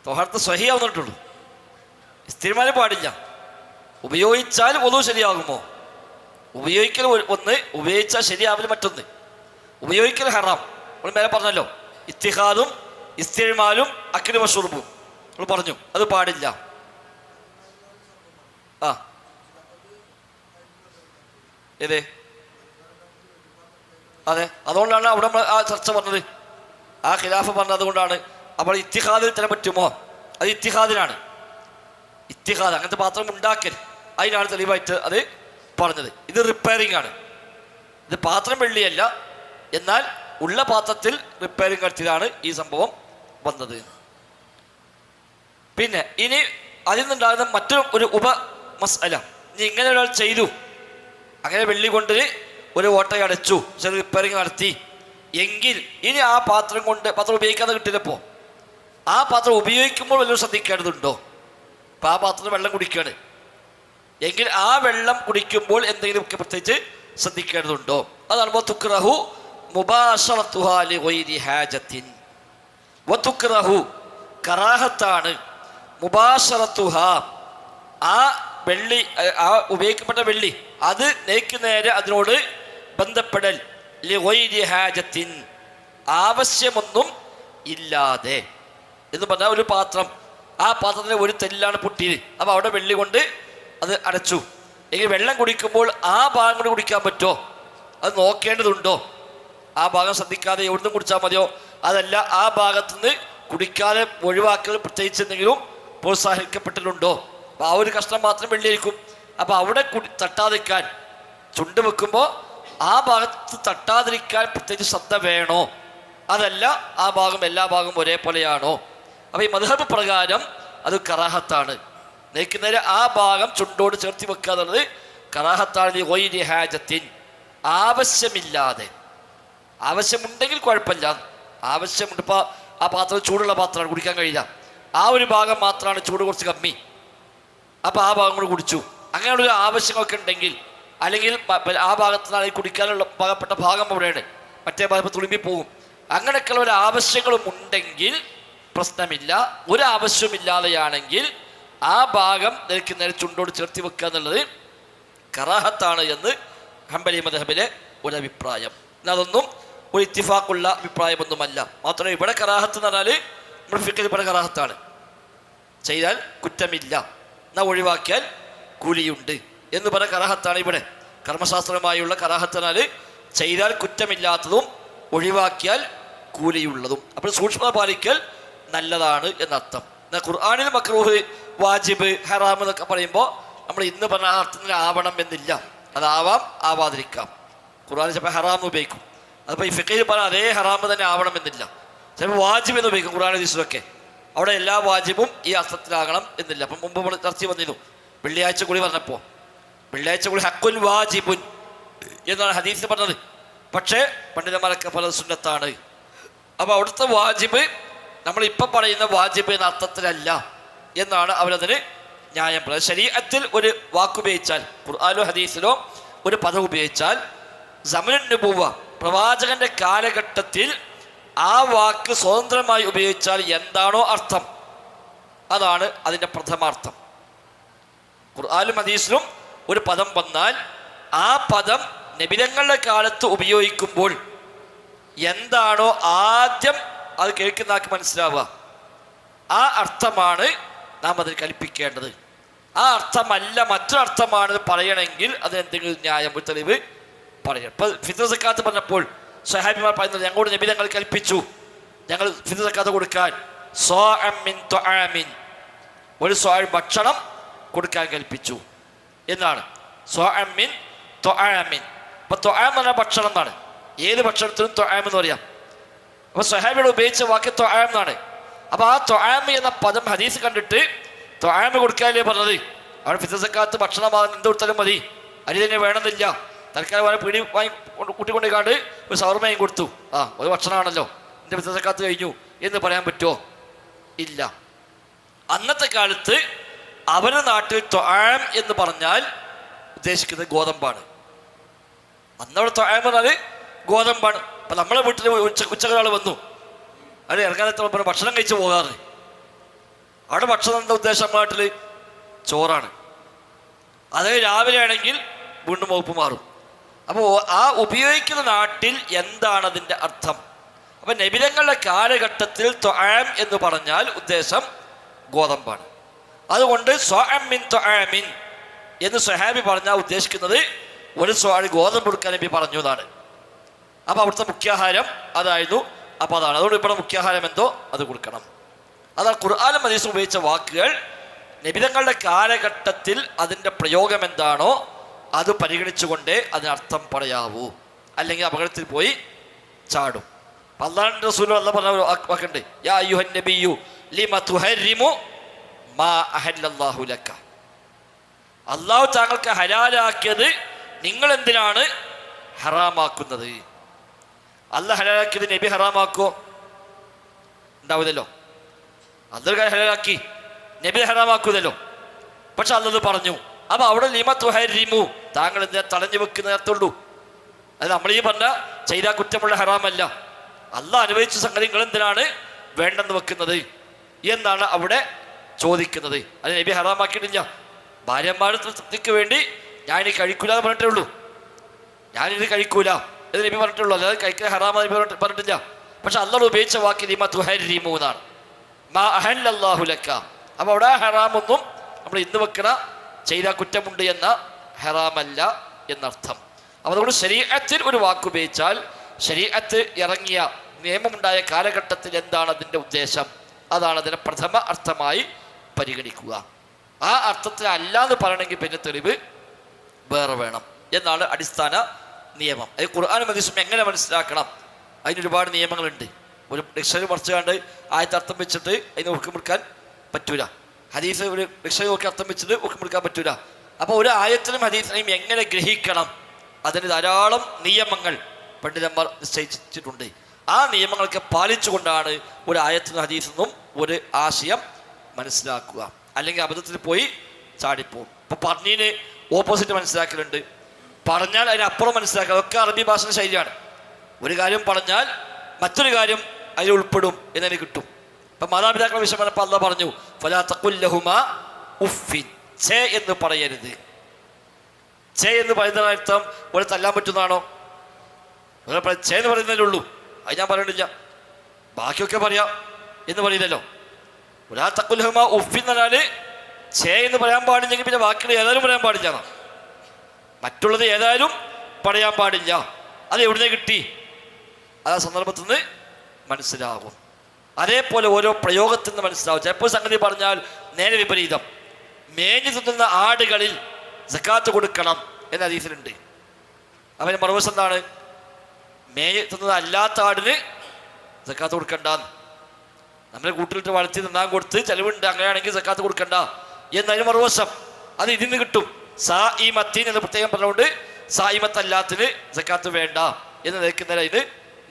ത്വഹാറത്ത് സ്വഹിയാ വന്നിട്ടുള്ളൂ. ഇസ്തിഗ്മാൽ പാടില്ല. ഉപയോഗിച്ചാൽ വുളു ശരിയാകുമോ? ഉപയോഗിക്കൽ ഒന്ന്, ഉപയോഗിച്ചാൽ ശരിയാവില്ല മറ്റൊന്ന്. ഉപയോഗിക്കൽ ഹറാം. നമ്മൾ മേലെ പറഞ്ഞല്ലോ, ഇത്തിഹാദും ഇസ്തിഗ്മാലും അക്ലു വശുർബും നമ്മൾ പറഞ്ഞു, അത് പാടില്ല. ആ ഏതേ അതെ, അതുകൊണ്ടാണ് അവിടെ നമ്മൾ ആ ചർച്ച പറഞ്ഞത്, ആ ഖിലാഫ് പറഞ്ഞത് അതുകൊണ്ടാണ്. അപ്പോൾ ഇത്തിഹാദിൽ തരാൻ പറ്റുമോ? അത് ഇത്തിഹാദിനാണ്. ഇത്തിഹാദ് അങ്ങനത്തെ പാത്രം ഉണ്ടാക്കൽ, അതിനാണ് തെളിവായിട്ട് അത് പറഞ്ഞത്. ഇത് റിപ്പയറിംഗ് ആണ്. ഇത് പാത്രം വെള്ളിയല്ല, എന്നാൽ ഉള്ള പാത്രത്തിൽ റിപ്പയറിംഗ് നടത്തിയതാണ് ഈ സംഭവം വന്നത്. പിന്നെ ഇനി അതിൽ നിന്നുണ്ടാകുന്ന മറ്റൊരു മസ്അല, ഇനി ഇങ്ങനെ ഒരാൾ ചെയ്തു, അങ്ങനെ വെള്ളി കൊണ്ട് ഒരു ഓട്ടയടച്ചു, ചില റിപ്പയറിംഗ് നടത്തി എങ്കിൽ ഇനി ആ പാത്രം കൊണ്ട്, പാത്രം ഉപയോഗിക്കാതെ കിട്ടില്ലപ്പോൾ ആ പാത്രം ഉപയോഗിക്കുമ്പോൾ വല്ലതും ശ്രദ്ധിക്കേണ്ടതുണ്ടോ? അപ്പോൾ ആ പാത്രത്തിൽ വെള്ളം കുടിക്കുകയാണ് എങ്കിൽ ആ വെള്ളം കുടിക്കുമ്പോൾ എന്തെങ്കിലും ഒക്കെ പ്രത്യേകിച്ച് ശ്രദ്ധിക്കേണ്ടതുണ്ടോ? അതാണ് തുക്റഹു മുബാശറത്തുഹാ ലിഗൈരി ഹാജത്തിൻ. വതുക്റഹു കറാഹത്താണ്, മുബാശറത്തുഹാ ആ വെള്ളി, ആ ഉപയോഗിക്കപ്പെട്ട വെള്ളി അത് നേരെ അതിനോട് ബന്ധപ്പെടൽ, ലിഗൈരി ഹാജത്തിൻ ആവശ്യമൊന്നും ഇല്ലാതെ എന്ന് പറഞ്ഞാൽ ഒരു പാത്രം, ആ പാത്രത്തിലെ ഒരു തെല്ലാണ് പൊട്ടിയത്, അപ്പോൾ അവിടെ വെള്ളി കൊണ്ട് അത് അടച്ചു എങ്കിൽ വെള്ളം കുടിക്കുമ്പോൾ ആ ഭാഗം കൊണ്ട് കുടിക്കാൻ പറ്റുമോ? അത് നോക്കേണ്ടതുണ്ടോ? ആ ഭാഗം ശ്രദ്ധിക്കാതെ എവിടുന്ന് കുടിച്ചാൽ മതിയോ? അതല്ല ആ ഭാഗത്തുനിന്ന് കുടിക്കാതെ ഒഴിവാക്കൽ പ്രത്യേകിച്ച് എന്തെങ്കിലും പ്രോത്സാഹിക്കപ്പെട്ടിട്ടുണ്ടോ? അപ്പോൾ ആ ഒരു കഷ്ണം മാത്രം വെള്ളിയായിരിക്കും. അപ്പോൾ അവിടെ തട്ടാതിരിക്കാൻ, ചുണ്ട് വെക്കുമ്പോൾ ആ ഭാഗത്ത് തട്ടാതിരിക്കാൻ പ്രത്യേകിച്ച് ശ്രദ്ധ വേണോ? അതല്ല ആ ഭാഗം എല്ലാ ഭാഗവും ഒരേപോലെയാണോ? അപ്പോൾ ഈ മദ്ഹബ് പ്രകാരം അത് കറാഹത്താണ്. നേരെ ആ ഭാഗം ചുണ്ടോട് ചേർത്തി വെക്കുക എന്നുള്ളത് കറാഹത്താണ്. ലിഗൈരി ഹാജത്തിൻ ആവശ്യമില്ലാതെ, ആവശ്യമുണ്ടെങ്കിൽ കുഴപ്പമില്ല. ആവശ്യമുണ്ട്, ഇപ്പോൾ ആ പാത്രം ചൂടുള്ള പാത്രമാണ്, കുടിക്കാൻ കഴിയില്ല, ആ ഒരു ഭാഗം മാത്രമാണ് ചൂട് കുറച്ച് കമ്മി, അപ്പോൾ ആ ഭാഗം കൂടി കുടിച്ചു. അങ്ങനെയുള്ളൊരു ആവശ്യമൊക്കെ ഉണ്ടെങ്കിൽ, അല്ലെങ്കിൽ ആ ഭാഗത്തുനിന്നാണ് കുടിക്കാനുള്ള പാകപ്പെട്ട ഭാഗം അവിടെയാണ്, മറ്റേ ഭാഗം തുളുമ്പി പോകും, അങ്ങനെയൊക്കെയുള്ള ഒരു ആവശ്യങ്ങളും ഉണ്ടെങ്കിൽ പ്രശ്നമില്ല. ഒരാവശ്യമില്ലാതെയാണെങ്കിൽ ആ ഭാഗം നേരെ ചുണ്ടോട് ചേർത്തി വെക്കുക എന്നുള്ളത് കറാഹത്താണ് എന്ന് ഹംബലി മദ്ഹബിലെ ഒരു അഭിപ്രായം. അതൊന്നും ഒരു ഇത്തിഫാഖുള്ള അഭിപ്രായമൊന്നുമല്ല. മാത്രമല്ല ഇവിടെ കറാഹത്ത് എന്ന് പറഞ്ഞാൽ നമ്മുടെ ഫിഖിൽ ഇവിടെ കറാഹത്താണ്, ചെയ്താൽ കുറ്റമില്ല, എന്നാൽ ഒഴിവാക്കിയാൽ കൂലിയുണ്ട് എന്ന് പറഞ്ഞ കറാഹത്താണ് ഇവിടെ. കർമ്മശാസ്ത്രമായുള്ള കറാഹത്തിനാൽ ചെയ്താൽ കുറ്റമില്ലാത്തതും ഒഴിവാക്കിയാൽ കൂലിയുള്ളതും. അപ്പോൾ സൂക്ഷ്മത പാലിക്കൽ നല്ലതാണ് എന്നർത്ഥം. എന്നാൽ ഖുർആനിൽ മക്രൂഹ്, വാജിബ്, ഹറാം എന്നൊക്കെ പറയുമ്പോൾ നമ്മൾ ഇന്ന് പറഞ്ഞ ആ അർത്ഥത്തിൽ ആവണം എന്നില്ല. അതാവാം, ആവാതിരിക്കാം. ഖുർആൻ ചിലപ്പോൾ ഹറാം ഉപയോഗിക്കും, അതിപ്പോൾ ഈ ഫിഖിൽ പറഞ്ഞാൽ അതേ ഹറാം തന്നെ ആവണമെന്നില്ല. ചിലപ്പോൾ വാജിബ് എന്ന് ഉപയോഗിക്കും ഖുർആൻ ഹദീസിലൊക്കെ. അവിടെ എല്ലാ വാജിബും ഈ അർത്ഥത്തിലാകണം എന്നില്ല. അപ്പം മുമ്പ് നമ്മൾ ചർച്ച വന്നിരുന്നു, വെള്ളിയാഴ്ച കൂടി പറഞ്ഞപ്പോൾ വെള്ളിയാഴ്ച കൂടി ഹക്കുൽ വാജിബുൻ എന്നാണ് ഹദീസിൽ പറഞ്ഞത്. പക്ഷേ പണ്ഡിതന്മാരൊക്കെ പല സുന്നത്താണ്. അപ്പോൾ അവിടുത്തെ വാജിബ് നമ്മളിപ്പം പറയുന്ന വാജിബ് എന്ന അർത്ഥത്തിലല്ല എന്നാണ് അവരതിന് ന്യായം പറയുന്നത്. ശരീഅത്തിൽ ഒരു വാക്കുപയോഗിച്ചാൽ, ഖുർആനിലോ ഹദീസിലോ ഒരു പദം ഉപയോഗിച്ചാൽ, സമനുൻ നുബുവ പ്രവാചകന്റെ കാലഘട്ടത്തിൽ ആ വാക്ക് സ്വതന്ത്രമായി ഉപയോഗിച്ചാൽ എന്താണോ അർത്ഥം, അതാണ് അതിൻ്റെ പ്രഥമാർത്ഥം. ഖുർആനിലും ഹദീസിലും ഒരു പദം വന്നാൽ ആ പദം നബിതങ്ങളുടെ കാലത്ത് ഉപയോഗിക്കുമ്പോൾ എന്താണോ ആദ്യം അത് കേൾക്കുന്ന ആൾക്ക് മനസ്സിലാവുക, ആ അർത്ഥമാണ് നാം അതിൽ കൽപ്പിക്കേണ്ടത്. ആ അർത്ഥമല്ല മറ്റൊരർത്ഥമാണെന്ന് പറയണമെങ്കിൽ അത് എന്തെങ്കിലും ന്യായം, ഒരു തെളിവ് പറയണം. ഇപ്പം ഫിത്ർ സക്കാത്ത് പറഞ്ഞപ്പോൾ സ്വഹാബിമാർ പറയുന്നത്, ഞങ്ങളോട് നബി തങ്ങൾ കൽപ്പിച്ചു ഞങ്ങൾ ഫിത്ർ സക്കാത്ത് കൊടുക്കാൻ, സ്വാഅൻ മിൻ തുആമിൻ, ഒരു സ്വാഅ് ഭക്ഷണം കൊടുക്കാൻ കൽപ്പിച്ചു എന്നാണ്. സ്വാഅൻ മിൻ തുആമിൻ. അപ്പം തുആം എന്ന് പറഞ്ഞാൽ ഭക്ഷണം എന്നാണ്. ഏത് ഭക്ഷണത്തിനും തുആം എന്ന് പറയാം. അപ്പോൾ സ്വഹാബിയോട് ഉപയോഗിച്ച വാക്ക് തുആം എന്നാണ്. അപ്പോൾ ആ തുആം എന്ന പദം ഹദീസ് കണ്ടിട്ട് തുആം കൊടുക്കാനല്ലേ പറഞ്ഞത്. അവിടെ ഫിത്ർ സക്കാത്ത് ഭക്ഷണമാകുന്ന എന്ത് കൊടുത്താലും മതി, അരി തന്നെ വേണമെന്നില്ല. തൽക്കാലം വേറെ പീടി വാങ്ങി കൂട്ടിക്കൊണ്ടിക്കാണ്ട് ഒരു സവർമയും കൊടുത്തു, ആ ഒരു ഭക്ഷണമാണല്ലോ, എൻ്റെ ഫിത്ർ സക്കാത്ത് കഴിഞ്ഞു എന്ന് പറയാൻ പറ്റുമോ? ഇല്ല. അന്നത്തെ കാലത്ത് അവരുടെ നാട്ടിൽ തുആം എന്ന് പറഞ്ഞാൽ ഉദ്ദേശിക്കുന്നത് ഗോതമ്പാണ്. അന്നവിടെ തുആം പറഞ്ഞാൽ ഗോതമ്പാണ്. അപ്പം നമ്മളെ വീട്ടിൽ ഉച്ചകളാൾ വന്നു, അത് ഇറങ്ങാനെത്ര ഭക്ഷണം കഴിച്ച് പോകാറ്, അവിടെ ഭക്ഷണം എന്താ ഉദ്ദേശം? നാട്ടിൽ ചോറാണ്. അത് രാവിലെ ആണെങ്കിൽ വീണ്ടും വകുപ്പ് മാറും. അപ്പോൾ ആ ഉപയോഗിക്കുന്ന നാട്ടിൽ എന്താണ് അതിൻ്റെ അർത്ഥം? അപ്പം നബിതങ്ങളുടെ കാലഘട്ടത്തിൽ ത്വആം എന്ന് പറഞ്ഞാൽ ഉദ്ദേശം ഗോതമ്പാണ്. അതുകൊണ്ട് സ്വഅം മിൻ ത്വആമിൻ എന്ന് സ്വഹാബി പറഞ്ഞാൽ ഉദ്ദേശിക്കുന്നത് ഒരു സ്വാഴ് ഗോതമ്പ് കൊടുക്കാൻ നബി പറഞ്ഞു എന്നാണ്. അപ്പോൾ അവിടുത്തെ മുഖ്യാഹാരം അതായിരുന്നു. അപ്പോൾ അതാണ്, അതുകൊണ്ട് ഇവിടെ മുഖ്യാഹാരം എന്തോ അത് കൊടുക്കണം. അതാണ് ഖുർആനും ഹദീസും ഉപയോഗിച്ച വാക്കുകൾ. നബിതങ്ങളുടെ കാലഘട്ടത്തിൽ അതിൻ്റെ പ്രയോഗം എന്താണോ അത് പരിഗണിച്ചുകൊണ്ടേ അതിനർത്ഥം പറയാവൂ, അല്ലെങ്കിൽ അപകടത്തിൽ പോയി ചാടും. അല്ലാഹുവിന്റെ റസൂൽ അല്ലാഹു പറഞ്ഞ വാക്കുണ്ട്, യാ അയ്യുഹൻ നബിയ്യു ലിമ തുഹരിമു മാ അഹല്ലല്ലാഹു ലക. അള്ളാഹു താങ്കൾക്ക് ഹലാലാക്കിയത് നിങ്ങൾ എന്തിനാണ് ഹറാമാക്കുന്നത്? അല്ലാഹ് ഹലാലാക്കിയത് നബി ഹറാമാക്കോ? ഉണ്ടാവില്ലല്ലോ. അള്ളാഹ് ഹലാലാക്കി നബി ഹറാമാക്കുന്നല്ലോ. പക്ഷെ അള്ളാഹ് പറഞ്ഞു. അപ്പൊ അവിടെ ലിമ തുഹരിമു, താങ്കൾ എന്തിനാ തടഞ്ഞു വെക്കുന്നതേ. അത് നമ്മൾ ഈ പറഞ്ഞ ചെയ്താൽ കുറ്റമുള്ള ഹറാമല്ല, അള്ളാഹ് അനുഭവിച്ച സംഗതി നിങ്ങൾ എന്തിനാണ് വേണ്ടെന്ന് വെക്കുന്നത് എന്നാണ് അവിടെ ചോദിക്കുന്നത്. അത് നബി ഹറാമാക്കിയിട്ടില്ല. ഭാര്യമാരുടെ തൃപ്തിക്ക് വേണ്ടി ഞാനിത് കഴിക്കൂല എന്ന് പറഞ്ഞിട്ടേ ഉള്ളൂ. ഞാനിത് കഴിക്കൂല എന്ന് നബി പറഞ്ഞിട്ടുള്ളൂ, അല്ലാതെ കഴിക്കാൻ ഹറാമ നബി പറഞ്ഞിട്ടില്ല. പക്ഷെ അള്ളാഹ് ഉപയോഗിച്ച വാക്ക് ലിമ തുഹരിമു എന്നാണ്, മാ അഹല്ലല്ലാഹു ലക. അപ്പോൾ അവിടെ ഹറാമൊന്നും നമ്മൾ ഇന്ന് വെക്കണ ചെയ്താൽ കുറ്റമുണ്ട് എന്ന ഹറാമല്ല എന്നർത്ഥം. അപ്പോൾ അതുകൊണ്ട് ശരീഅത്തിൽ ഒരു വാക്കുപയോഗിച്ചാൽ ശരീഅത്ത് ഇറങ്ങിയ നിയമമുണ്ടായ കാലഘട്ടത്തിൽ എന്താണ് അതിൻ്റെ ഉദ്ദേശം, അതാണ് അതിനെ പ്രഥമ അർത്ഥമായി പരിഗണിക്കുക. ആ അർത്ഥത്തിൽ അല്ലാതെ പറയണമെങ്കിൽ പിന്നെ തെളിവ് വേറെ വേണം എന്നാണ് അടിസ്ഥാന നിയമം. അത് ഖുർആനും ഹദീസും എങ്ങനെ മനസ്സിലാക്കണം, അതിനൊരുപാട് നിയമങ്ങളുണ്ട്. ഒരു ഡിക്ഷണറി മറിച്ച് കണ്ട് ആയത്ത് അർത്ഥം വെച്ചിട്ട് അതിന് ഹുക്മെടുക്കാൻ പറ്റൂല. ഹദീസ് ഒരു ഡിക്ഷണറി നോക്കി അർത്ഥം വെച്ചിട്ട് ഹുക്മെടുക്കാൻ പറ്റൂല. അപ്പോൾ ഒരു ആയത്തിനും ഹദീസിനെയും എങ്ങനെ ഗ്രഹിക്കണം, അതിന് ധാരാളം നിയമങ്ങൾ പണ്ഡിതന്മാർ നിശ്ചയിച്ചിട്ടുണ്ട്. ആ നിയമങ്ങളൊക്കെ പാലിച്ചുകൊണ്ടാണ് ഒരു ആയത്തിനും ഹദീസിനും ഒരു ആശയം മനസ്സിലാക്കുക. അല്ലെങ്കിൽ അബദ്ധത്തിൽ പോയി ചാടിപ്പോവും. ഇപ്പോൾ പറഞ്ഞതിന് ഓപ്പോസിറ്റ് മനസ്സിലാക്കലുണ്ട്, പറഞ്ഞാൽ അതിനപ്പുറം മനസ്സിലാക്കുക. അതൊക്കെ അറബി ഭാഷയുടെ ശൈലിയാണ്. ഒരു കാര്യം പറഞ്ഞാൽ മറ്റൊരു കാര്യം അതിൽ ഉൾപ്പെടും എന്നതിന് കിട്ടും. ഇപ്പം മാതാപിതാക്കളുടെ വിഷയം പറഞ്ഞപ്പോൾ അല്ലാഹ് പറഞ്ഞു, ഫലാ തഖുൽ ലഹുമാ ഉഫ്ഫിൻ, ഛേ എന്ന് പറയരുത്. ഛേ എന്ന് പറയുന്നതിന് അർത്ഥം ഒരു തല്ലാൻ പറ്റുന്നതാണോ? ഛേ എന്ന് പറയുന്നതല്ലേ ഉള്ളൂ, അത് ഞാൻ പറയണില്ല. ബാക്കിയൊക്കെ പറയാം എന്ന് പറയുന്നല്ലോ. ഫലാ തഖുൽ ലഹുമാ ഉഫ്ഫിൻ എന്ന് പറഞ്ഞാൽ ഛേ എന്ന് പറയാൻ പാടില്ലെങ്കിൽ പിന്നെ ബാക്കിയുള്ള ഏതായാലും പറയാൻ പാടില്ല. മറ്റുള്ളത് ഏതായാലും പറയാൻ പാടില്ല. അത് എവിടുന്ന് കിട്ടി? അത് ആ സന്ദർഭത്തിൽ നിന്ന് മനസ്സിലാകും. അതേപോലെ ഓരോ പ്രയോഗത്തിൽ നിന്ന് മനസ്സിലാവും. ചിലപ്പോൾ സംഗതി പറഞ്ഞാൽ നേരെ വിപരീതം. മേഞ്ഞു തിന്നുന്ന ആടുകളിൽ സക്കാത്ത് കൊടുക്കണം എന്ന ഹദീസിലുണ്ട്. അവന് മറുവശം എന്താണ്? മേഞ്ഞു തിന്നുന്ന അല്ലാത്ത ആടിന് സക്കാത്ത് കൊടുക്കണ്ടെന്ന്. നമ്മുടെ കൂട്ടിലിട്ട് വളർത്തി തിന്നാൻ കൊടുത്ത് ചെലവുണ്ട്, അങ്ങനെയാണെങ്കിൽ സക്കാത്ത് കൊടുക്കണ്ട എന്നതിന് മറുവശം. അത് ഇതിന് കിട്ടും. സായിമത്തീൻ എന്ന് പ്രത്യേകം പറഞ്ഞുകൊണ്ട് സായിമത്തല്ലാത്തിന് സക്കാത്ത് വേണ്ട എന്ന് നിൽക്കുന്നതിന് അതിന്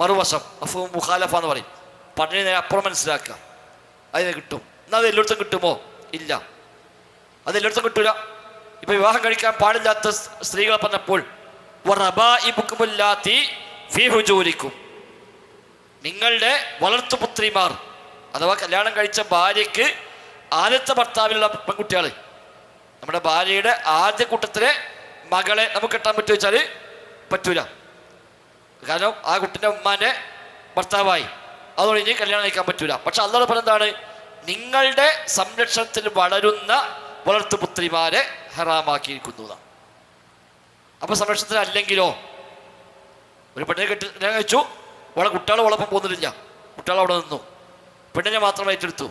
മറുവശം മഫ്ഹൂം മുഖാലഫ എന്ന് പറയും. പറഞ്ഞ നേരെ അപ്പുറം മനസ്സിലാക്കുക, അതിന് കിട്ടും. എന്നാൽ അത് എല്ലായിടത്തും കിട്ടുമോ? ഇല്ല, അത് എല്ലായിടത്തും കിട്ടൂല. ഇപ്പൊ വിവാഹം കഴിക്കാൻ പാടില്ലാത്ത സ്ത്രീകളെ പറഞ്ഞപ്പോൾ നിങ്ങളുടെ വളർത്തുപുത്രിമാർ അഥവാ കല്യാണം കഴിച്ച ഭാര്യയ്ക്ക് ആദ്യത്തെ ഭർത്താവിലുള്ള പെൺകുട്ടികൾ, നമ്മുടെ ഭാര്യയുടെ ആദ്യ കൂട്ടത്തിലെ മകളെ നമുക്ക് കെട്ടാൻ പറ്റുമോ വെച്ചാൽ പറ്റൂല. കാരണം ആ കുട്ടിൻ്റെ ഉമ്മാൻ്റെ ഭർത്താവായി, അതുകൊണ്ട് ഇനി കല്യാണം കഴിക്കാൻ പറ്റൂല. പക്ഷെ അല്ലാഹു പറഞ്ഞതാണ്, നിങ്ങളുടെ സംരക്ഷണത്തിൽ വളരുന്ന വളർത്തുപുത്രിമാരെ ഹറാമാക്കിയിരിക്കുന്നു. അപ്പൊ സംരക്ഷണത്തിൽ അല്ലെങ്കിലോ, ഒരു പെണ്ണിനെ കല്യാണം കഴിച്ചു, അവളെ കുട്ടികളെ വളപ്പം പോകുന്നില്ല, കുട്ടികൾ അവിടെ നിന്നു, പെണ്ണിനെ മാത്രം ഏറ്റെടുത്തു.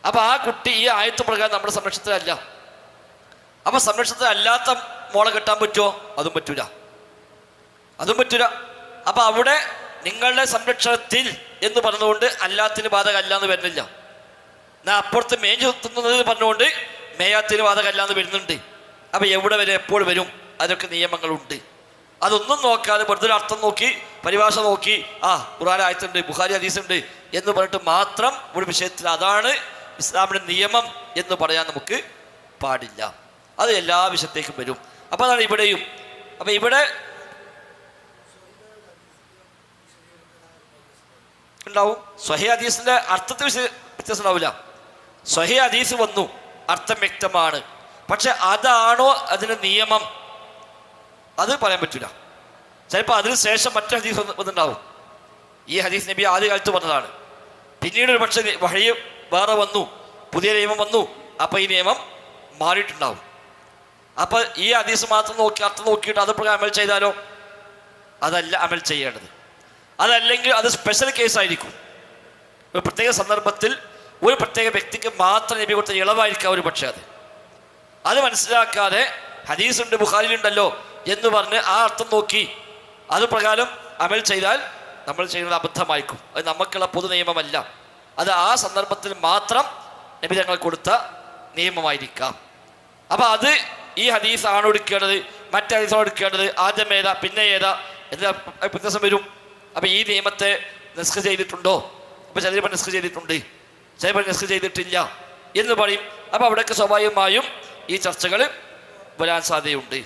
അപ്പൊ ആ കുട്ടി ഈ ആയത്ത് പ്രകാരം നമ്മുടെ സംരക്ഷണത്തിലല്ല. അപ്പൊ സംരക്ഷണത്തിൽ അല്ലാത്ത മോളെ കെട്ടാൻ പറ്റുമോ? അതും പറ്റൂല, അതും പറ്റൂല. അപ്പൊ അവിടെ നിങ്ങളുടെ സംരക്ഷണത്തിൽ എന്ന് പറഞ്ഞുകൊണ്ട് അല്ലാത്തിന് ബാധകമല്ല എന്ന് വരുന്നില്ല. എന്നാ അപ്പുറത്ത് മേഞ്ഞു തിന്നുന്നത് പറഞ്ഞുകൊണ്ട് മേയാത്തിന് ബാധകമല്ല എന്ന് വരുന്നുണ്ട്. അപ്പൊ എവിടെ വരെ എപ്പോൾ വരും? അതൊക്കെ നിയമങ്ങളുണ്ട്. അതൊന്നും നോക്കാതെ വെറുതെ അർത്ഥം നോക്കി പരിഭാഷ നോക്കി ഖുർആൻ ആയത്തുണ്ട്, ബുഖാരി ഹദീസുണ്ട് എന്ന് പറഞ്ഞിട്ട് മാത്രം ഒരു വിഷയത്തിൽ അതാണ് ഇസ്ലാമിന്റെ നിയമം എന്ന് പറയാൻ നമുക്ക് പാടില്ല. അത് എല്ലാ വിഷയത്തേക്കും വരും. അപ്പൊ അതാണ് ഇവിടെയും. അപ്പൊ ഇവിടെ ഉണ്ടാവും സ്വഹീഹ് ഹദീസിന്റെ അർത്ഥത്തിൽ വ്യത്യാസം ഉണ്ടാവില്ല. സ്വഹീഹ് ഹദീസ് വന്നു, അർത്ഥം വ്യക്തമാണ്. പക്ഷെ അതാണോ അതിന് നിയമം, അത് പറയാൻ പറ്റില്ല. ചിലപ്പോൾ അതിന് ശേഷം മറ്റൊരു ഹദീസ് വന്നിട്ടുണ്ടാവും. ഈ ഹദീസ് നബി ആദ്യ കാലത്ത് പറഞ്ഞതാണ്. പിന്നീട് ഒരു പക്ഷേ വഴി വേറെ വന്നു, പുതിയ നിയമം വന്നു, അപ്പോൾ ഈ നിയമം മാറിയിട്ടുണ്ടാവും. അപ്പോൾ ഈ ഹദീസ് മാത്രം നോക്കി അർത്ഥം നോക്കിയിട്ട് അത് പ്രകാരം അമൽ ചെയ്താലോ? അതല്ല അമൽ ചെയ്യേണ്ടത്. അതല്ലെങ്കിൽ അത് സ്പെഷ്യൽ കേസായിരിക്കും. ഒരു പ്രത്യേക സന്ദർഭത്തിൽ ഒരു പ്രത്യേക വ്യക്തിക്ക് മാത്രം നബി കൊടുത്ത ഇളവായിരിക്കാം ഒരു പക്ഷേ. അത് മനസ്സിലാക്കാതെ ഹദീസുണ്ട് ബുഖാരിയിലുണ്ടല്ലോ എന്ന് പറഞ്ഞ് ആ അർത്ഥം നോക്കി അത് പ്രകാരം അമൽ ചെയ്താൽ നമ്മൾ ചെയ്യുന്നത് അബദ്ധമായിരിക്കും. അത് നമുക്കുള്ള പൊതു നിയമമല്ല. അത് ആ സന്ദർഭത്തിൽ മാത്രം നബി തങ്ങൾ കൊടുത്ത നിയമമായിരിക്കാം. അപ്പം അത് ഈ ഹദീസാണ് എടുക്കേണ്ടത്, മറ്റു ഹദീസാണ് എടുക്കേണ്ടത്, ആദ്യം ഏതാ പിന്നെ ഏതാ എന്ന് വ്യത്യാസം വരും. അപ്പം ഈ നിയമത്തെ നസ്ഖ് ചെയ്തിട്ടുണ്ടോ? അപ്പം ചിലപ്പോൾ നസ്ഖ് ചെയ്തിട്ടുണ്ട്, ചിലപ്പോൾ നസ്ഖ് ചെയ്തിട്ടില്ല എന്ന് പറയും. അപ്പം അവിടെയൊക്കെ സ്വാഭാവികമായും ഈ ചർച്ചകൾ വരാൻ സാധ്യതയുണ്ട്.